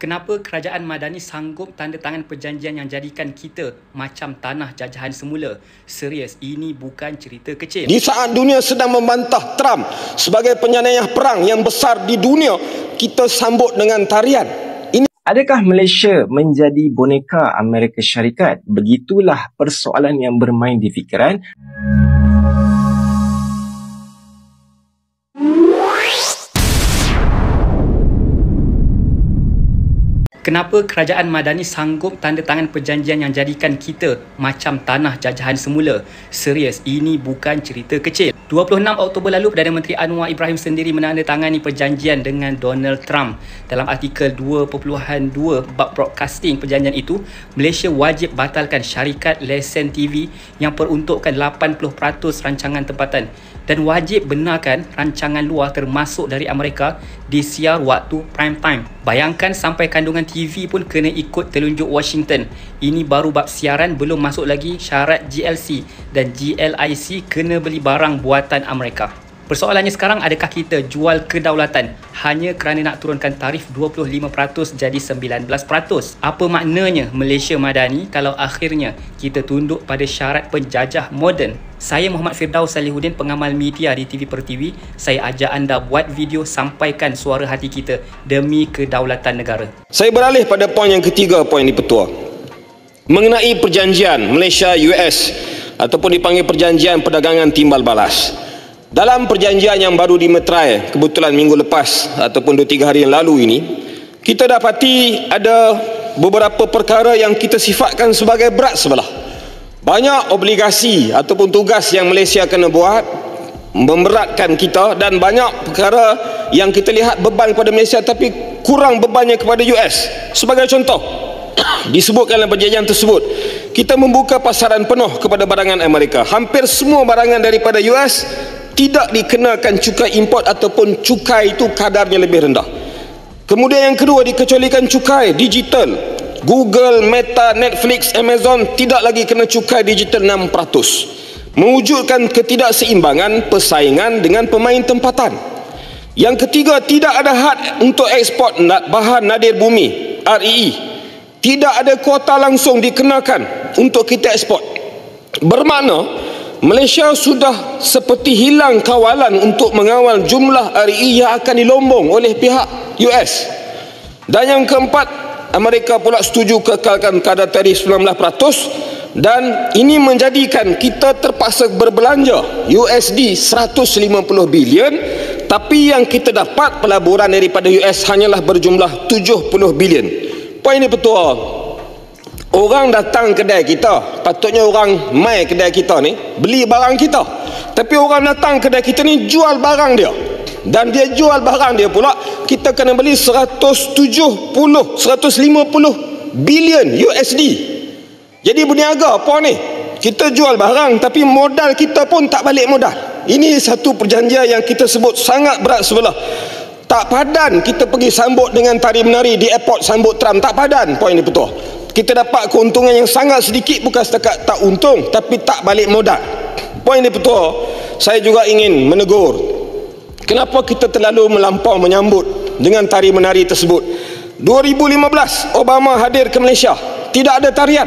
Kenapa kerajaan Madani sanggup tanda tangan perjanjian yang jadikan kita macam tanah jajahan semula? Serius, ini bukan cerita kecil. Di saat dunia sedang membantah Trump sebagai penyanayan perang yang besar di dunia, kita sambut dengan tarian. Adakah Malaysia menjadi boneka Amerika Syarikat? Begitulah persoalan yang bermain di fikiran. Kenapa kerajaan Madani sanggup tanda tangan perjanjian yang jadikan kita macam tanah jajahan semula? Serius, ini bukan cerita kecil. 26 Oktober lalu, Perdana Menteri Anwar Ibrahim sendiri menandatangani perjanjian dengan Donald Trump. Dalam artikel 2.2 bab broadcasting perjanjian itu, Malaysia wajib batalkan syarikat lesen TV yang peruntukkan 80% rancangan tempatan dan wajib benarkan rancangan luar termasuk dari Amerika disiar waktu prime time. Bayangkan sampai kandungan TV pun kena ikut telunjuk Washington. Ini baru bab siaran, belum masuk lagi syarat GLC dan GLIC kena beli barang buatan Amerika. Persoalannya sekarang, adakah kita jual kedaulatan hanya kerana nak turunkan tarif 25% jadi 19%? Apa maknanya Malaysia Madani kalau akhirnya kita tunduk pada syarat penjajah moden? Saya Muhammad Firdaus Salihuddin, pengamal media di TV Pertiwi. Saya ajak anda buat video, sampaikan suara hati kita demi kedaulatan negara. Saya beralih pada poin yang ketiga, poin di petua. Mengenai perjanjian Malaysia-US ataupun dipanggil perjanjian perdagangan timbal balas. Dalam perjanjian yang baru dimeterai kebetulan minggu lepas ataupun 2-3 hari yang lalu ini, kita dapati ada beberapa perkara yang kita sifatkan sebagai berat sebelah. Banyak obligasi ataupun tugas yang Malaysia kena buat memberatkan kita, dan banyak perkara yang kita lihat beban kepada Malaysia tapi kurang bebannya kepada US. Sebagai contoh, disebutkan dalam perjanjian tersebut, kita membuka pasaran penuh kepada barangan Amerika. Hampir semua barangan daripada US tidak dikenakan cukai import ataupun cukai itu kadarnya lebih rendah. Kemudian yang kedua, dikecualikan cukai digital. Google, Meta, Netflix, Amazon tidak lagi kena cukai digital 6%. Mewujudkan ketidakseimbangan persaingan dengan pemain tempatan. Yang ketiga, tidak ada had untuk ekspor bahan nadir bumi REE. Tidak ada kuota langsung dikenakan untuk kita ekspor. Bermakna Malaysia sudah seperti hilang kawalan untuk mengawal jumlah REE yang akan dilombong oleh pihak US. Dan yang keempat, Amerika pula setuju kekalkan kadar tarif 19%, dan ini menjadikan kita terpaksa berbelanja USD 150 bilion, tapi yang kita dapat pelaburan daripada US hanyalah berjumlah 70 bilion. Poin ini betul. Orang datang kedai kita, patutnya orang mai kedai kita ni beli barang kita, tapi orang datang kedai kita ni jual barang dia, dan dia jual barang dia pula kita kena beli 150 bilion USD. Jadi berniaga apa ni? Kita jual barang tapi modal kita pun tak balik modal. Ini satu perjanjian yang kita sebut sangat berat sebelah. Tak padan kita pergi sambut dengan tari menari di airport sambut Trump, tak padan. Poin ini betul. Kita dapat keuntungan yang sangat sedikit, bukan setakat tak untung tapi tak balik modal. Poin ini betul. Saya juga ingin menegur, kenapa kita terlalu melampau menyambut dengan tari menari tersebut. 2015 Obama hadir ke Malaysia, tidak ada tarian.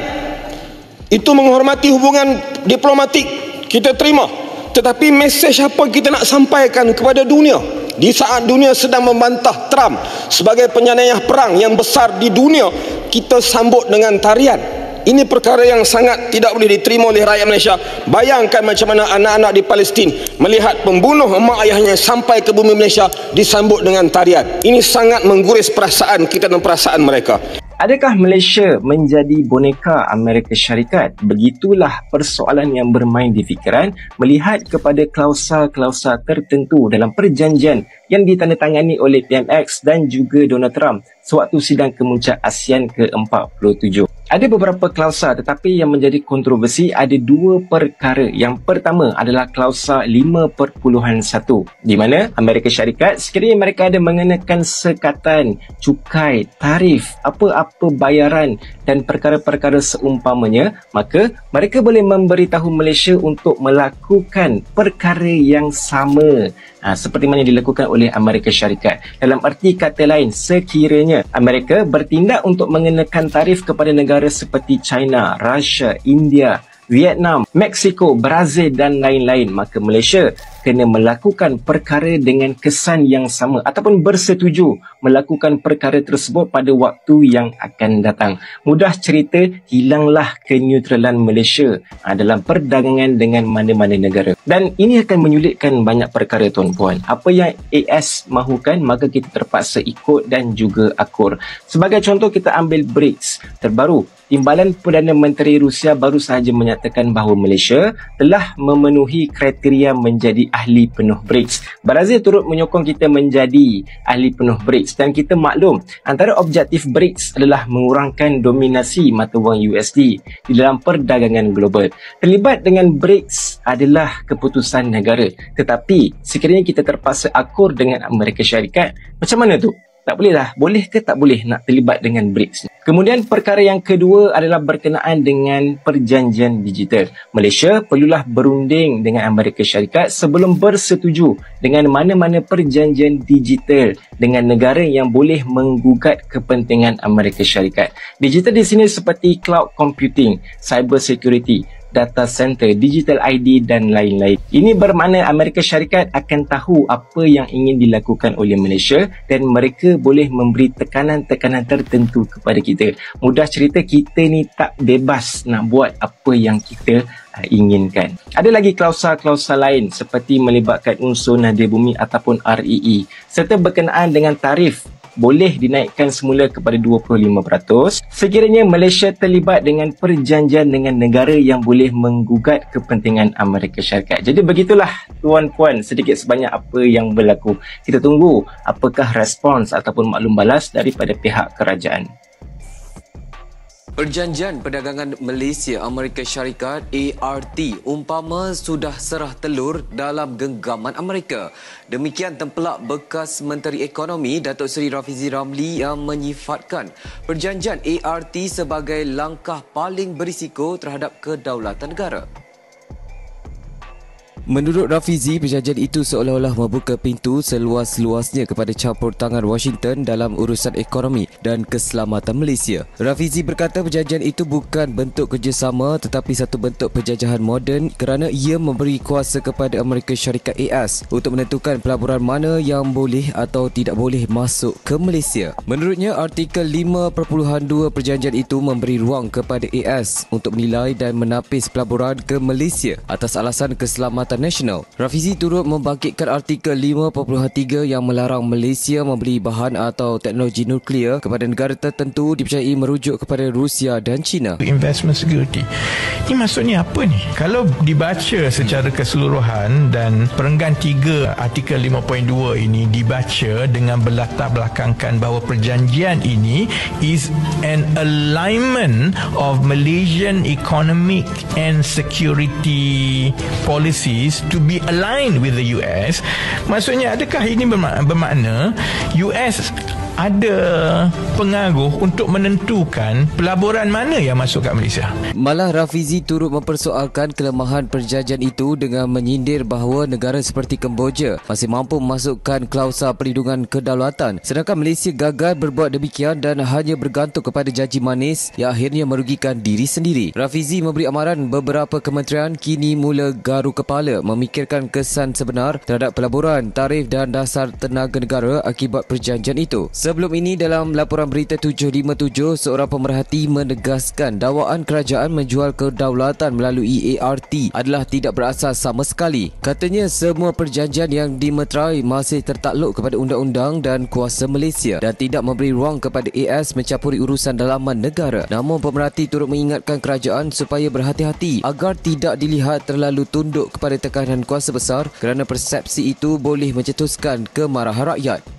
Itu menghormati hubungan diplomatik, kita terima. Tetapi mesej apa kita nak sampaikan kepada dunia di saat dunia sedang membantah Trump sebagai penyanayan perang yang besar di dunia, kita sambut dengan tarian? Ini perkara yang sangat tidak boleh diterima oleh rakyat Malaysia. Bayangkan macam mana anak-anak di Palestin melihat pembunuh emak ayahnya sampai ke bumi Malaysia disambut dengan tarian. Ini sangat mengguris perasaan kita dan perasaan mereka. Adakah Malaysia menjadi boneka Amerika Syarikat? Begitulah persoalan yang bermain di fikiran melihat kepada klausa-klausa tertentu dalam perjanjian yang ditandatangani oleh PMX dan juga Donald Trump sewaktu sidang kemuncak ASEAN ke-47. Ada beberapa klausa, tetapi yang menjadi kontroversi ada dua perkara. Yang pertama adalah klausa 5.1, di mana Amerika Syarikat sekiranya mereka ada mengenakan sekatan, cukai, tarif, apa-apa apa bayaran dan perkara-perkara seumpamanya, maka mereka boleh memberitahu Malaysia untuk melakukan perkara yang sama seperti mana dilakukan oleh Amerika Syarikat. Dalam arti kata lain, sekiranya Amerika bertindak untuk mengenakan tarif kepada negara seperti China, Russia, India, Vietnam, Mexico, Brazil dan lain-lain, maka Malaysia kena melakukan perkara dengan kesan yang sama ataupun bersetuju melakukan perkara tersebut pada waktu yang akan datang. Mudah cerita, hilanglah keneutralan Malaysia dalam perdagangan dengan mana-mana negara. Dan ini akan menyulitkan banyak perkara tuan-puan. Apa yang AS mahukan, maka kita terpaksa ikut dan juga akur. Sebagai contoh, kita ambil BRICS terbaru. Timbalan Perdana Menteri Rusia baru sahaja menyatakan bahawa Malaysia telah memenuhi kriteria menjadi ahli penuh BRICS. Brazil turut menyokong kita menjadi ahli penuh BRICS dan kita maklum antara objektif BRICS adalah mengurangkan dominasi mata wang USD di dalam perdagangan global. Terlibat dengan BRICS adalah keputusan negara, tetapi sekiranya kita terpaksa akur dengan Amerika Syarikat, macam mana tu? Tak boleh lah. Boleh ke tak boleh nak terlibat dengan BRICS? Kemudian perkara yang kedua adalah berkenaan dengan perjanjian digital. Malaysia perlulah berunding dengan Amerika Syarikat sebelum bersetuju dengan mana-mana perjanjian digital dengan negara yang boleh menggugat kepentingan Amerika Syarikat. Digital di sini seperti cloud computing, cyber security, data center, digital ID dan lain-lain. Ini bermakna Amerika Syarikat akan tahu apa yang ingin dilakukan oleh Malaysia dan mereka boleh memberi tekanan-tekanan tertentu kepada kita. Mudah cerita, kita ni tak bebas nak buat apa yang kita inginkan. Ada lagi klausa-klausa lain seperti melibatkan unsur nadia bumi ataupun REE serta berkenaan dengan tarif boleh dinaikkan semula kepada 25% sekiranya Malaysia terlibat dengan perjanjian dengan negara yang boleh menggugat kepentingan Amerika Syarikat. Jadi begitulah tuan-puan sedikit sebanyak apa yang berlaku. Kita tunggu apakah respons ataupun maklum balas daripada pihak kerajaan. Perjanjian Perdagangan Malaysia-Amerika Syarikat ART umpama sudah serah telur dalam genggaman Amerika. Demikian tempelak bekas Menteri Ekonomi Datuk Seri Rafizi Ramli yang menyifatkan perjanjian ART sebagai langkah paling berisiko terhadap kedaulatan negara. Menurut Rafizi, perjanjian itu seolah-olah membuka pintu seluas-luasnya kepada campur tangan Washington dalam urusan ekonomi dan keselamatan Malaysia. Rafizi berkata perjanjian itu bukan bentuk kerjasama tetapi satu bentuk penjajahan moden kerana ia memberi kuasa kepada Amerika Syarikat AS untuk menentukan pelaburan mana yang boleh atau tidak boleh masuk ke Malaysia. Menurutnya, artikel 5.2 perjanjian itu memberi ruang kepada AS untuk menilai dan menapis pelaburan ke Malaysia atas alasan keselamatan nasional. Rafizi turut membangkitkan artikel 5.3 yang melarang Malaysia membeli bahan atau teknologi nuklear kepada negara tertentu dipercayai merujuk kepada Rusia dan China. Investment security. Ini maksudnya apa ni? Kalau dibaca secara keseluruhan dan perenggan 3 artikel 5.2 ini dibaca dengan berlatar belakangkan bahawa perjanjian ini is an alignment of Malaysian economic and security policies to be aligned with the US. Maksudnya adakah ini bermakna US ada pengaruh untuk menentukan pelaburan mana yang masuk ke Malaysia? Malah Rafizi turut mempersoalkan kelemahan perjanjian itu dengan menyindir bahawa negara seperti Kemboja masih mampu memasukkan klausa perlindungan kedaulatan sedangkan Malaysia gagal berbuat demikian dan hanya bergantung kepada janji manis yang akhirnya merugikan diri sendiri. Rafizi memberi amaran beberapa kementerian kini mula garu kepala memikirkan kesan sebenar terhadap pelaburan, tarif dan dasar tenaga negara akibat perjanjian itu. Sebelum ini dalam laporan berita 757, seorang pemerhati menegaskan dakwaan kerajaan menjual kedaulatan melalui ART adalah tidak berasas sama sekali. Katanya semua perjanjian yang dimeterai masih tertakluk kepada undang-undang dan kuasa Malaysia dan tidak memberi ruang kepada AS mencampuri urusan dalaman negara. Namun pemerhati turut mengingatkan kerajaan supaya berhati-hati agar tidak dilihat terlalu tunduk kepada tekanan kuasa besar kerana persepsi itu boleh mencetuskan kemarahan rakyat.